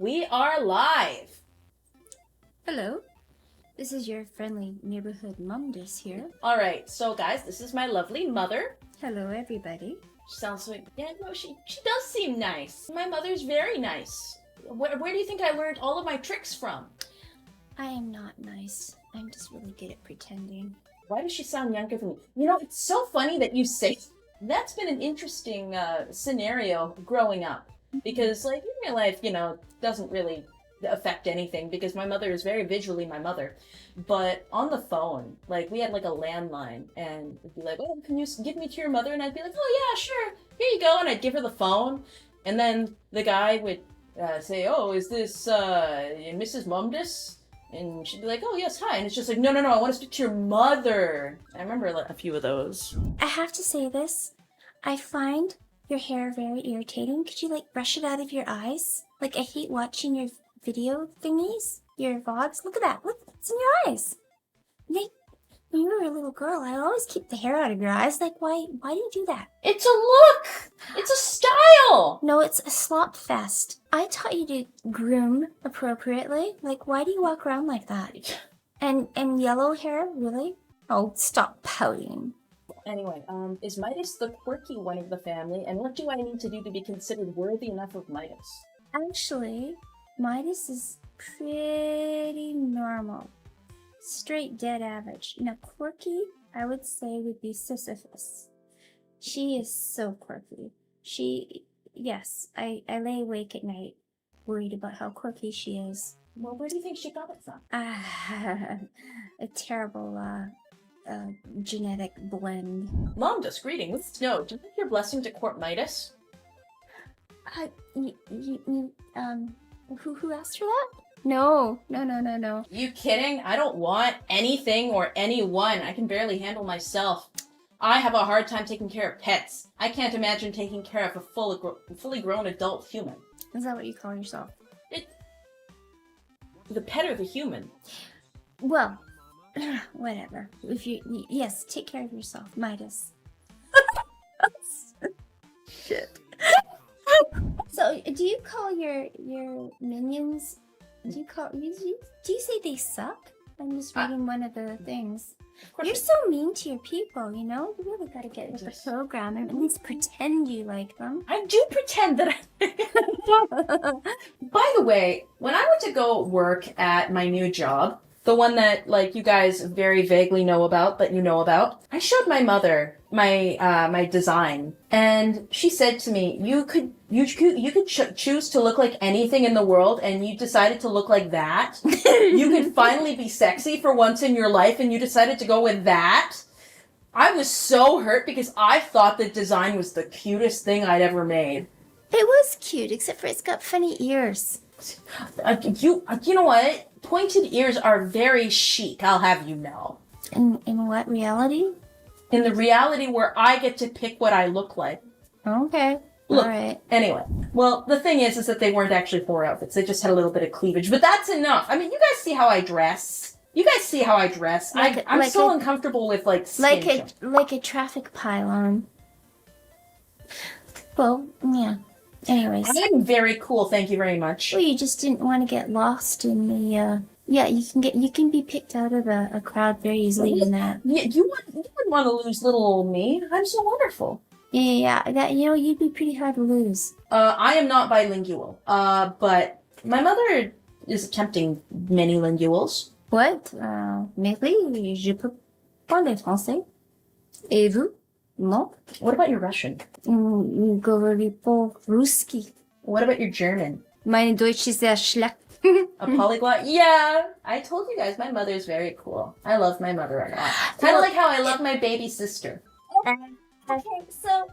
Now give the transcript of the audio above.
We are live. Hello, this is your friendly neighborhood Midas here. All right, so guys, this is my lovely mother. Hello, everybody. She sounds like, she does seem nice. My mother's very nice. Where do you think I learned all of my tricks from? I am not nice. I'm just really good at pretending. Why does she sound younger than me? You know, it's so funny that you say that's been an interesting scenario growing up. Because, like, in real life, doesn't really affect anything because my mother is very visually my mother. But on the phone, like, we had, like, a landline, and it'd be like, oh, can you give me to your mother? And I'd be like, oh, yeah, sure, here you go. And I'd give her the phone. And then the guy would say, oh, is this Mrs. Mumdus? And she'd be like, oh, yes, hi. And it's just like, no, I want to speak to your mother. I remember a few of those. I have to say this. I find your hair very irritating. Could you, like, brush it out of your eyes? Like, I hate watching your video thingies, your VODs. Look at that. Look, it's in your eyes. When you were a little girl, I always keep the hair out of your eyes. Like, why do you do that? It's a look! It's a style! No, it's a slop fest. I taught you to groom appropriately. Like, why do you walk around like that? And yellow hair, really? Oh, stop pouting. Anyway, is Midas the quirky one of the family, and what do I need to do to be considered worthy enough of Midas? Actually, Midas is pretty normal. Straight dead average. Now, quirky, I would say, would be Sisyphus. She is so quirky. Yes, I lay awake at night worried about how quirky she is. Well, where do you think she got it from? A terrible, genetic blend. Mom, greetings. No, do you think your blessing to court Midas? Who asked for that? No. You kidding? I don't want anything or anyone. I can barely handle myself. I have a hard time taking care of pets. I can't imagine taking care of a fully grown adult human. Is that what you call yourself? The pet or the human? Well, whatever. Yes, take care of yourself, Midas. Shit. So, do you call your minions? Do you say they suck? I'm just reading one of the things. You're so mean to your people, you know? You really gotta get with the program and at least pretend you like them. I do pretend that By the way, when I went to go work at my new job, the one that, like, you guys very vaguely know about, but you know about, I showed my mother my design, and she said to me, you could choose to look like anything in the world, and you decided to look like that. You could finally be sexy for once in your life, and you decided to go with that. I was so hurt because I thought the design was the cutest thing I'd ever made. It was cute, except for it's got funny ears. You know what? Pointed ears are very chic, I'll have you know. In what reality? In the reality where I get to pick what I look like. Okay. Look, all right. Anyway, well, the thing is that they weren't actually 4 outfits. They just had a little bit of cleavage, but that's enough. I mean, you guys see how I dress. I'm so uncomfortable with, like, skin like a traffic pylon. Well, yeah. Anyways. I'm very cool, thank you very much. Well, you just didn't want to get lost in the, yeah, you can be picked out of a crowd very easily in that. Yeah, you wouldn't want to lose little old me. I'm so wonderful. Yeah, that, you'd be pretty hard to lose. I am not bilingual, but my mother is attempting many linguals. What? Mais je peux parler français. Et vous? Non? What about your Russian? Говорю по-русски. What about your German? Meine Deutsch ist sehr schlecht. A polyglot? Yeah! I told you guys, my mother is very cool. I love my mother a lot. Kind of like how I love my baby sister. Okay, so